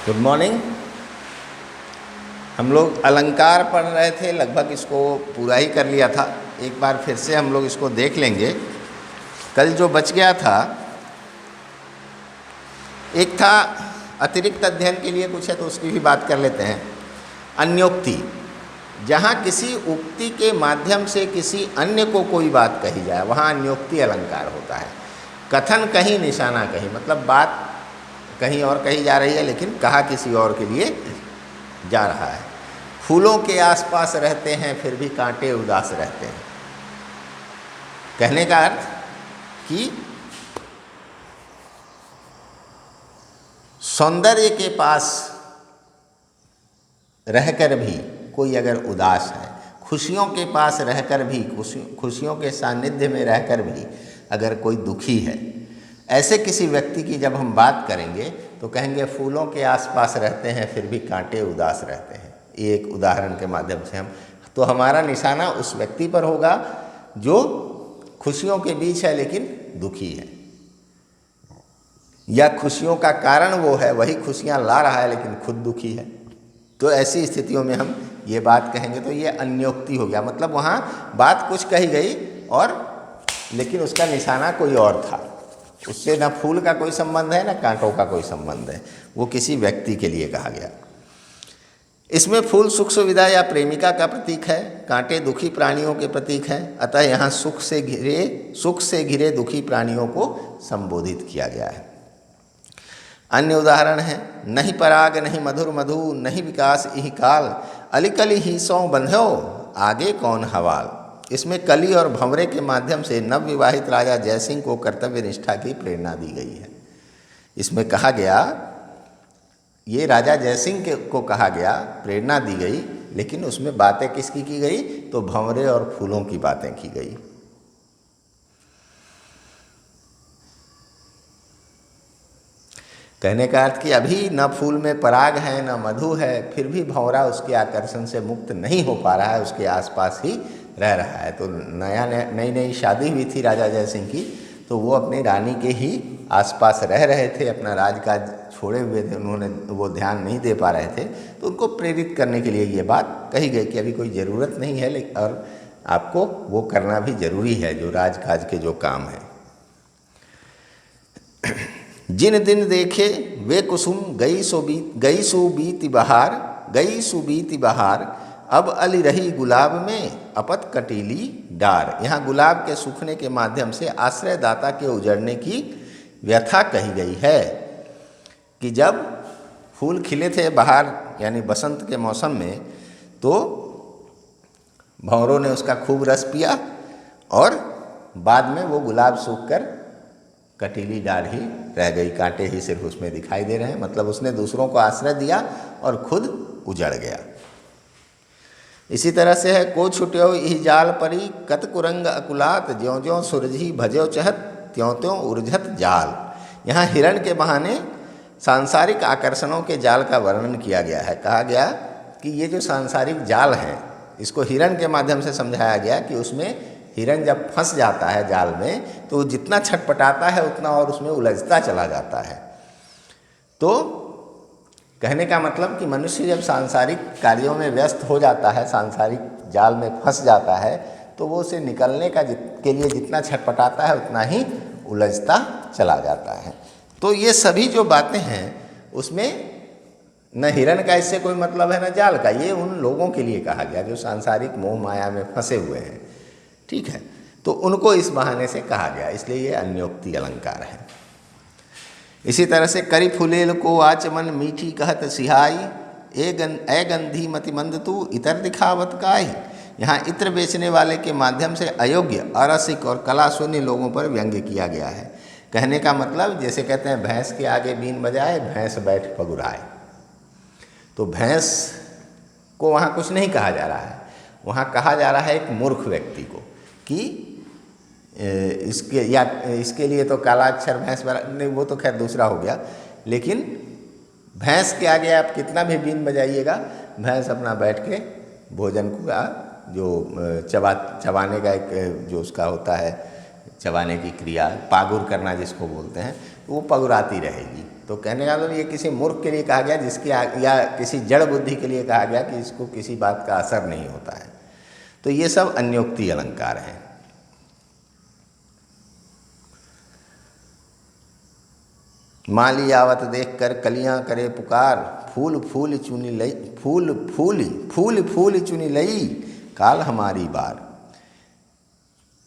Good morning. हम लोग अलंकार पढ़ रहे थे, लगभग इसको पूरा ही कर लिया था। एक बार फिर से हम लोग इसको देख लेंगे। कल जो बच गया था, एक था अतिरिक्त अध्ययन के लिए कुछ है तो उसकी भी बात कर लेते हैं। अन्योक्ति, जहाँ किसी उक्ति के माध्यम से किसी अन्य को कोई बात कही जाए वहाँ अन्योक्ति अलंकार होता है। कथन कहीं निशाना कहीं, मतलब बात कहीं और कही जा रही है लेकिन कहा किसी और के लिए जा रहा है। फूलों के आसपास रहते हैं फिर भी कांटे उदास रहते हैं। कहने का अर्थ कि सौंदर्य के पास रहकर भी कोई अगर उदास है, खुशियों के पास रहकर भी, खुशियों के सानिध्य में रहकर भी अगर कोई दुखी है, ऐसे किसी व्यक्ति की जब हम बात करेंगे तो कहेंगे फूलों के आसपास रहते हैं फिर भी कांटे उदास रहते हैं। ये एक उदाहरण के माध्यम से तो हमारा निशाना उस व्यक्ति पर होगा जो खुशियों के बीच है लेकिन दुखी है, या खुशियों का कारण वो है, वही खुशियाँ ला रहा है लेकिन खुद दुखी है। तो ऐसी स्थितियों में हम ये बात कहेंगे तो ये अन्योक्ति हो गया। मतलब वहाँ बात कुछ कही गई और लेकिन उसका निशाना कोई और था, उससे ना फूल का कोई संबंध है ना कांटों का कोई संबंध है, वो किसी व्यक्ति के लिए कहा गया। इसमें फूल सुख सुविधा या प्रेमिका का प्रतीक है, कांटे दुखी प्राणियों के प्रतीक हैं। अतः यहाँ सुख से घिरे दुखी प्राणियों को संबोधित किया गया है। अन्य उदाहरण है, नहीं पराग नहीं मधुर मधु नहीं विकास इहि काल, अलिकली ही सौ बंध्यो आगे कौन हवाल। इसमें कली और भंवरे के माध्यम से नवविवाहित राजा जयसिंह को कर्तव्य निष्ठा की प्रेरणा दी गई है। इसमें कहा गया, ये राजा जयसिंह को कहा गया, प्रेरणा दी गई, लेकिन उसमें बातें किसकी की गई तो भंवरे और फूलों की बातें की गई। कहने का अर्थ कि अभी न फूल में पराग है न मधु है, फिर भी भंवरा उसके आकर्षण से मुक्त नहीं हो पा रहा है, उसके आसपास ही रह रहा है। तो नई शादी हुई थी राजा जयसिंह की, तो वो अपनी रानी के ही आसपास रह रहे थे, अपना राजकाज छोड़े हुए थे, उन्होंने वो ध्यान नहीं दे पा रहे थे। तो उनको प्रेरित करने के लिए ये बात कही गई कि अभी कोई ज़रूरत नहीं है, लेकिन और आपको वो करना भी ज़रूरी है जो राजकाज के जो काम है। जिन दिन देखे वे कुसुम गई सो बीती बहार, अब अली रही गुलाब में अपत कटीली डार। यहाँ गुलाब के सूखने के माध्यम से आश्रयदाता के उजड़ने की व्यथा कही गई है कि जब फूल खिले थे बाहर यानी बसंत के मौसम में, तो भंवरों ने उसका खूब रस पिया और बाद में वो गुलाब सूखकर कटीली डाल ही रह गई, कांटे ही सिर्फ उसमें दिखाई दे रहे हैं। मतलब उसने दूसरों को आश्रय दिया और खुद उजड़ गया। इसी तरह से है, को छुट्यो इहि जाल परी कत कुरंग अकुलात, ज्यों ज्यों सुरझी भज्यो चहत त्यों त्यों उर्झत जाल। यहाँ हिरण के बहाने सांसारिक आकर्षणों के जाल का वर्णन किया गया है। कहा गया कि ये जो सांसारिक जाल हैं, इसको हिरण के माध्यम से समझाया गया कि उसमें हिरण जब फंस जाता है जाल में तो जितना छटपटाता है उतना और उसमें उलझता चला जाता है। तो कहने का मतलब कि मनुष्य जब सांसारिक कार्यों में व्यस्त हो जाता है, सांसारिक जाल में फंस जाता है, तो वो उसे निकलने के लिए जितना छटपटाता है उतना ही उलझता चला जाता है। तो ये सभी जो बातें हैं उसमें न हिरण का इससे कोई मतलब है न जाल का, ये उन लोगों के लिए कहा गया जो सांसारिक मोह माया में फंसे हुए हैं। ठीक है, तो उनको इस बहाने से कहा गया, इसलिए ये अन्योक्ति अलंकार है। इसी तरह से करी फुलेल को आचमन मीठी कहत सिहाई, ए गंधी मति मंद तू इतर दिखावत काई। यहाँ इत्र बेचने वाले के माध्यम से अयोग्य, अरसिक और कला शून्य लोगों पर व्यंग्य किया गया है। कहने का मतलब जैसे कहते हैं भैंस के आगे बीन बजाए भैंस बैठ पगुराए, तो भैंस को वहाँ कुछ नहीं कहा जा रहा है, वहाँ कहा जा रहा है एक मूर्ख व्यक्ति को कि इसके लिए तो काला अक्षर भैंस नहीं, वो तो खैर दूसरा हो गया, लेकिन भैंस के आगे आप कितना भी बीन बजाइएगा, भैंस अपना बैठ के भोजन का जो चबाने का एक जो उसका होता है, चबाने की क्रिया, पागुर करना जिसको बोलते हैं, वो पगुराती रहेगी। तो कहने का मतलब ये किसी मूर्ख के लिए कहा गया जिसकी या किसी जड़ बुद्धि के लिए कहा गया कि इसको किसी बात का असर नहीं होता है। तो ये सब अन्योक्ति अलंकार हैं। माली आवत देख कर कलियां करे पुकार, फूल फूल चुनी लई, फूल चुनी लई, काल हमारी बार।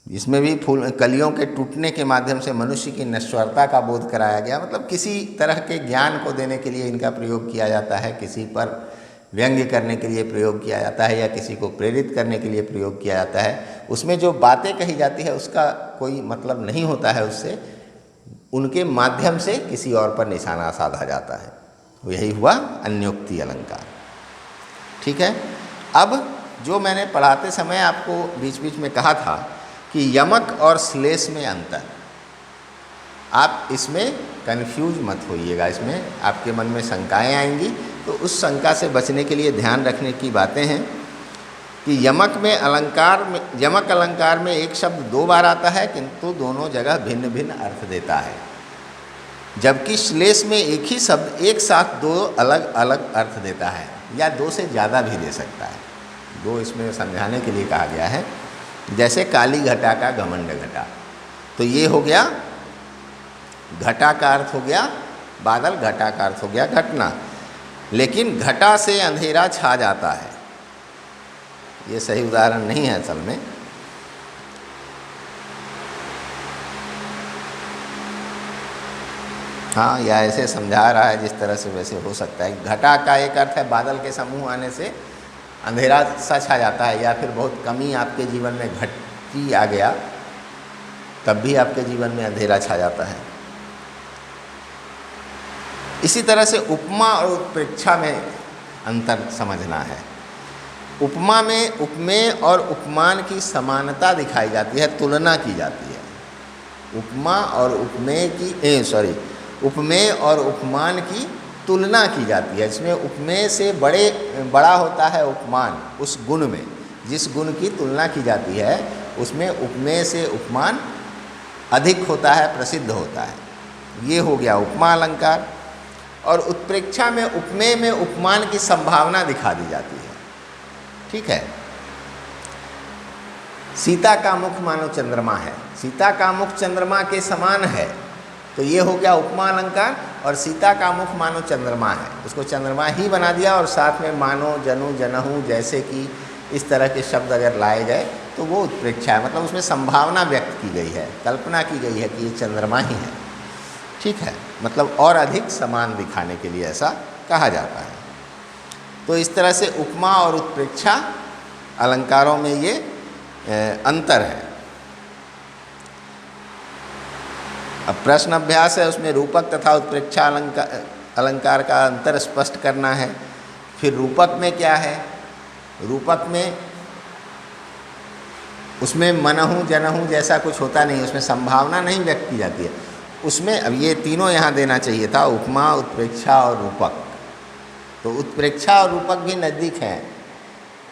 इसमें भी फूल कलियों के टूटने के माध्यम से मनुष्य की नश्वरता का बोध कराया गया। मतलब किसी तरह के ज्ञान को देने के लिए इनका प्रयोग किया जाता है, किसी पर व्यंग्य करने के लिए प्रयोग किया जाता है, या किसी को प्रेरित करने के लिए प्रयोग किया जाता है। उसमें जो बातें कही जाती है उसका कोई मतलब नहीं होता है, उससे उनके माध्यम से किसी और पर निशाना साधा जाता है। यही हुआ अन्योक्ति अलंकार। ठीक है। अब जो मैंने पढ़ाते समय आपको बीच बीच में कहा था कि यमक और श्लेष में अंतर, आप इसमें कंफ्यूज मत होइएगा। इसमें आपके मन में शंकाएं आएंगी, तो उस शंका से बचने के लिए ध्यान रखने की बातें हैं कि यमक अलंकार में एक शब्द 2 बार आता है, किंतु दोनों जगह भिन्न भिन्न अर्थ देता है। जबकि श्लेष में एक ही शब्द एक साथ 2 अलग अलग अर्थ देता है, या 2 से ज़्यादा भी दे सकता है। 2 इसमें समझाने के लिए कहा गया है। जैसे काली घटा का घमंड घटा, तो ये हो गया घटा का अर्थ हो गया बादल, घटा का अर्थ हो गया घटना। लेकिन घटा से अंधेरा छा जाता है, ये सही उदाहरण नहीं है असल में। हाँ, या ऐसे समझा रहा है जिस तरह से, वैसे हो सकता है। घटा का एक अर्थ है बादल के समूह आने से अंधेरा सा छा जाता है, या फिर बहुत कमी आपके जीवन में घटी आ गया तब भी आपके जीवन में अंधेरा छा जाता है। इसी तरह से उपमा और उत्प्रेक्षा में अंतर समझना है। उपमा में उपमेय और उपमान की समानता दिखाई जाती है, तुलना की जाती है। उपमा और उपमेय और उपमान की तुलना की जाती है। इसमें उपमेय से बड़ा होता है उपमान, उस गुण में जिस गुण की तुलना की जाती है उसमें उपमेय से उपमान अधिक होता है, प्रसिद्ध होता है। ये हो गया उपमा अलंकार। और उत्प्रेक्षा में उपमेय में उपमान की संभावना दिखा दी जाती है। ठीक है। सीता का मुख मानो चंद्रमा है, सीता का मुख चंद्रमा के समान है, तो ये हो गया उपमा अलंकार। और सीता का मुख मानो चंद्रमा है, उसको चंद्रमा ही बना दिया, और साथ में मानो, जनु, जनहु जैसे कि इस तरह के शब्द अगर लाए गए तो वो उत्प्रेक्षा है। मतलब उसमें संभावना व्यक्त की गई है, कल्पना की गई है कि ये चंद्रमा ही है। ठीक है। मतलब और अधिक समान दिखाने के लिए ऐसा कहा जाता है। तो इस तरह से उपमा और उत्प्रेक्षा अलंकारों में ये अंतर है। अब प्रश्न अभ्यास है, उसमें रूपक तथा उत्प्रेक्षा अलंकार का अंतर स्पष्ट करना है। फिर रूपक में क्या है, रूपक में उसमें मनहु जनहु जैसा कुछ होता नहीं, उसमें संभावना नहीं व्यक्त की जाती है। उसमें अब ये तीनों यहाँ देना चाहिए था, उपमा, उत्प्रेक्षा और रूपक। तो उत्प्रेक्षा और रूपक भी नज़दीक हैं,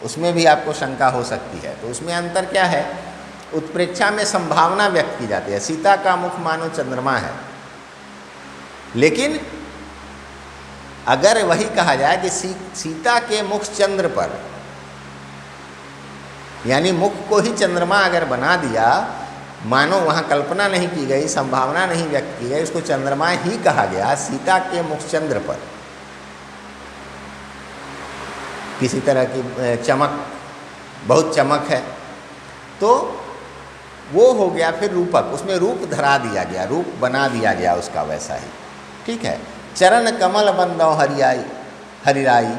उसमें भी आपको शंका हो सकती है। तो उसमें अंतर क्या है, उत्प्रेक्षा में संभावना व्यक्त की जाती है, सीता का मुख मानो चंद्रमा है। लेकिन अगर वही कहा जाए कि सीता के मुख चंद्र पर, यानी मुख को ही चंद्रमा अगर बना दिया, मानो वहाँ कल्पना नहीं की गई, संभावना नहीं व्यक्त की गई, उसको चंद्रमा ही कहा गया, सीता के मुख चंद्र पर किसी तरह की चमक, बहुत चमक है, तो वो हो गया फिर रूपक। उसमें रूप धरा दिया गया, रूप बना दिया गया उसका वैसा ही। ठीक है। चरण कमल बंदो हरिराई,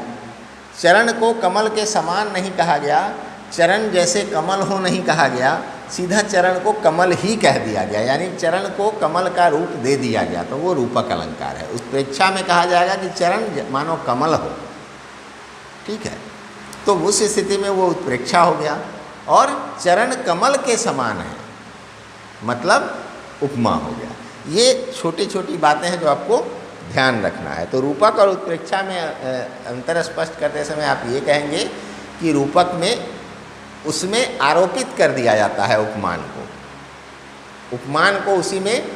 चरण को कमल के समान नहीं कहा गया, चरण जैसे कमल हो नहीं कहा गया, सीधा चरण को कमल ही कह दिया गया, यानी चरण को कमल का रूप दे दिया गया, तो वो रूपक अलंकार है। उत्प्रेक्षा में कहा जाएगा कि चरण मानो कमल हो। ठीक है। तो उस स्थिति में वो उत्प्रेक्षा हो गया। और चरण कमल के समान है, मतलब उपमा हो गया। ये छोटी छोटी बातें हैं जो आपको ध्यान रखना है। तो रूपक और उत्प्रेक्षा में अंतर स्पष्ट करते समय आप ये कहेंगे कि रूपक में उसमें आरोपित कर दिया जाता है उपमान को, उपमान को उसी में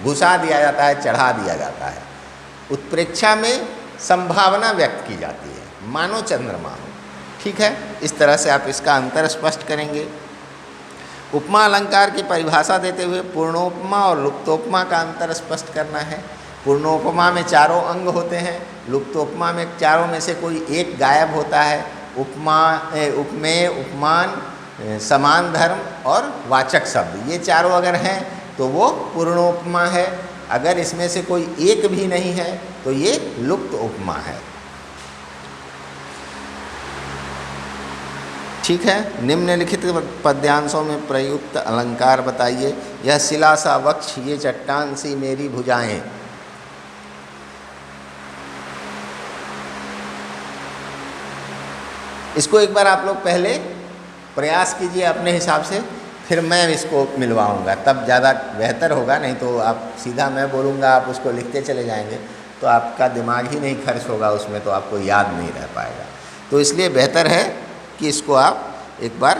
घुसा दिया जाता है, चढ़ा दिया जाता है। उत्प्रेक्षा में संभावना व्यक्त की जाती है, मानो चंद्रमा हो। ठीक है, इस तरह से आप इसका अंतर स्पष्ट करेंगे। उपमा अलंकार की परिभाषा देते हुए पूर्णोपमा और लुप्तोपमा का अंतर स्पष्ट करना है। पूर्णोपमा में चारों अंग होते हैं, लुप्तोपमा में चारों में से कोई एक गायब होता है। उपमा, उपमेय, उपमान, समान धर्म और वाचक शब्द, ये चारों अगर हैं तो वो पूर्णोपमा है। अगर इसमें से कोई एक भी नहीं है तो ये लुप्त उपमा है। ठीक है, निम्नलिखित पद्यांशों में प्रयुक्त अलंकार बताइए। यह शिला सा वक्ष, ये चट्टान सी मेरी भुजाएं। इसको एक बार आप लोग पहले प्रयास कीजिए अपने हिसाब से, फिर मैं इसको मिलवाऊंगा, तब ज़्यादा बेहतर होगा। नहीं तो आप सीधा मैं बोलूँगा, आप उसको लिखते चले जाएंगे तो आपका दिमाग ही नहीं खर्च होगा उसमें, तो आपको याद नहीं रह पाएगा। तो इसलिए बेहतर है कि इसको आप एक बार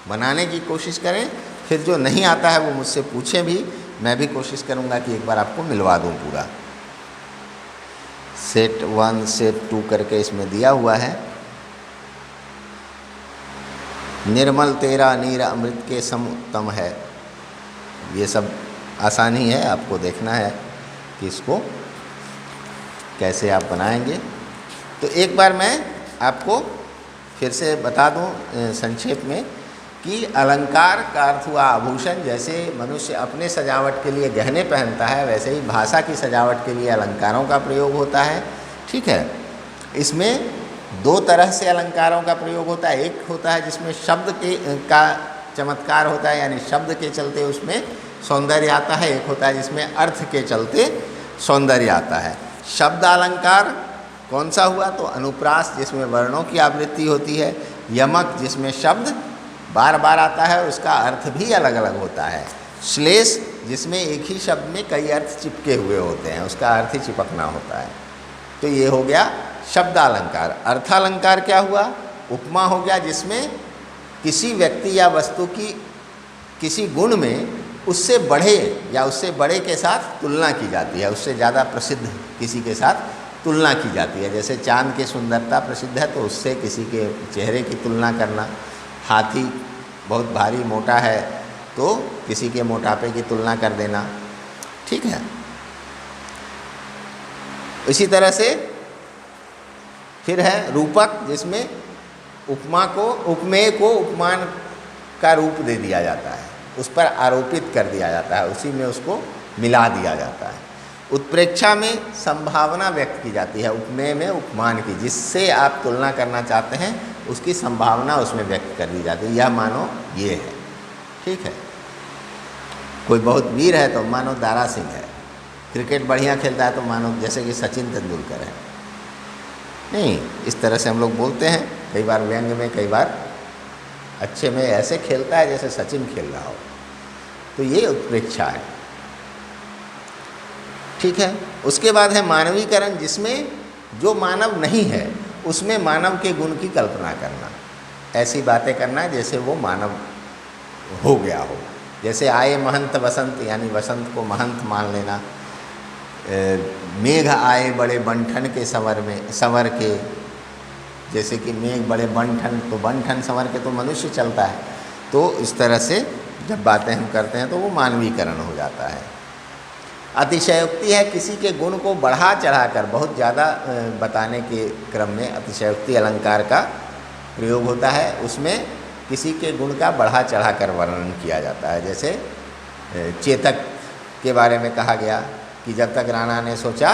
बनाने की कोशिश करें, फिर जो नहीं आता है वो मुझसे पूछें भी, मैं भी कोशिश करूँगा कि एक बार आपको मिलवा दूँ पूरा। सेट 1 सेट 2 करके इसमें दिया हुआ है। निर्मल तेरा नीर अमृत के सम उत्तम है। ये सब आसानी है, आपको देखना है कि इसको कैसे आप बनाएंगे। तो एक बार मैं आपको फिर से बता दूं संक्षेप में कि अलंकार का अर्थ हुआ आभूषण। जैसे मनुष्य अपने सजावट के लिए गहने पहनता है, वैसे ही भाषा की सजावट के लिए अलंकारों का प्रयोग होता है। ठीक है, इसमें दो तरह से अलंकारों का प्रयोग होता है। एक होता है जिसमें शब्द का चमत्कार होता है, यानी शब्द के चलते उसमें सौंदर्य आता है। एक होता है जिसमें अर्थ के चलते सौंदर्य आता है। शब्द अलंकार कौन सा हुआ? तो अनुप्रास, जिसमें वर्णों की आवृत्ति होती है। यमक, जिसमें शब्द बार बार आता है, उसका अर्थ भी अलग अलग होता है। श्लेष, जिसमें एक ही शब्द में कई अर्थ चिपके हुए होते हैं, उसका अर्थ ही चिपकना होता है। तो ये हो गया शब्द अलंकार। अर्थालंकार क्या हुआ? उपमा हो गया, जिसमें किसी व्यक्ति या वस्तु की किसी गुण में उससे बढ़े या उससे बड़े के साथ तुलना की जाती है, उससे ज़्यादा प्रसिद्ध किसी के साथ तुलना की जाती है। जैसे चांद की सुंदरता प्रसिद्ध है तो उससे किसी के चेहरे की तुलना करना। हाथी बहुत भारी मोटा है तो किसी के मोटापे की तुलना कर देना। ठीक है, इसी तरह से फिर है रूपक, जिसमें उपमा को, उपमेय को उपमान का रूप दे दिया जाता है, उस पर आरोपित कर दिया जाता है, उसी में उसको मिला दिया जाता है। उत्प्रेक्षा में संभावना व्यक्त की जाती है, उपमेय में उपमान की, जिससे आप तुलना करना चाहते हैं उसकी संभावना उसमें व्यक्त कर दी जाती है। यह मानो ये है। ठीक है, कोई बहुत वीर है तो मानो दारा सिंह है, क्रिकेट बढ़िया खेलता है तो मानो जैसे कि सचिन तेंदुलकर है। नहीं, इस तरह से हम लोग बोलते हैं, कई बार व्यंग में, कई बार अच्छे में, ऐसे खेलता है जैसे सचिन खेल रहा हो। तो ये उत्प्रेक्षा है। ठीक है, उसके बाद है मानवीकरण, जिसमें जो मानव नहीं है उसमें मानव के गुण की कल्पना करना, ऐसी बातें करना जैसे वो मानव हो गया हो। जैसे आए महंत वसंत, यानी वसंत को महंत मान लेना। मेघ आए बड़े बंठन के संवर के, जैसे कि मेघ बड़े बंठन, तो बंठन संवर के तो मनुष्य चलता है। तो इस तरह से जब बातें हम करते हैं तो वो मानवीकरण हो जाता है। अतिशयोक्ति है, किसी के गुण को बढ़ा चढ़ाकर बहुत ज़्यादा बताने के क्रम में अतिशयोक्ति अलंकार का प्रयोग होता है। उसमें किसी के गुण का बढ़ा चढ़ाकर वर्णन किया जाता है। जैसे चेतक के बारे में कहा गया कि जब तक राणा ने सोचा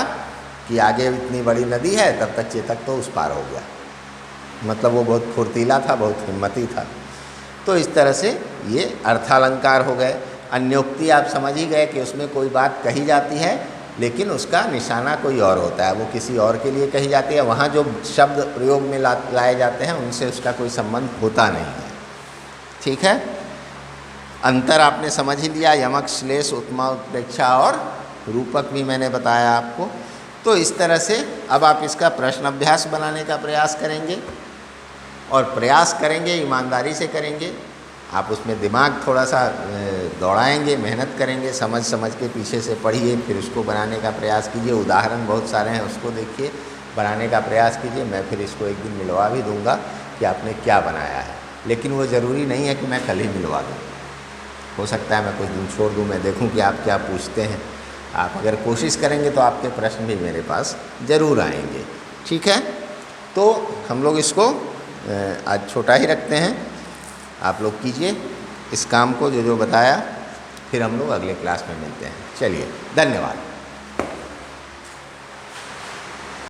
कि आगे इतनी बड़ी नदी है तब तक चेतक तो उस पार हो गया। मतलब वो बहुत फुर्तीला था, बहुत हिम्मती था। तो इस तरह से ये अर्थालंकार हो गए। अन्योक्ति आप समझ ही गए कि उसमें कोई बात कही जाती है लेकिन उसका निशाना कोई और होता है, वो किसी और के लिए कही जाती है। वहाँ जो शब्द प्रयोग में लाए जाते हैं उनसे उसका कोई संबंध होता नहीं है। ठीक है, अंतर आपने समझ ही लिया। यमक, श्लेष, उपमा, उत्प्रेक्षा और रूपक भी मैंने बताया आपको। तो इस तरह से अब आप इसका प्रश्न अभ्यास बनाने का प्रयास करेंगे, और प्रयास करेंगे ईमानदारी से करेंगे, आप उसमें दिमाग थोड़ा सा दौड़ाएंगे, मेहनत करेंगे, समझ समझ के पीछे से पढ़िए, फिर उसको बनाने का प्रयास कीजिए। उदाहरण बहुत सारे हैं, उसको देखिए, बनाने का प्रयास कीजिए। मैं फिर इसको एक दिन मिलवा भी दूंगा कि आपने क्या बनाया है, लेकिन वो ज़रूरी नहीं है कि मैं कल ही मिलवा दूँ। हो सकता है मैं कुछ दिन छोड़ दूँ, मैं देखूँ कि आप क्या पूछते हैं। आप अगर कोशिश करेंगे तो आपके प्रश्न भी मेरे पास ज़रूर आएंगे। ठीक है, तो हम लोग इसको आज छोटा ही रखते हैं। आप लोग कीजिए इस काम को जो जो बताया, फिर हम लोग अगले क्लास में मिलते हैं। चलिए, धन्यवाद।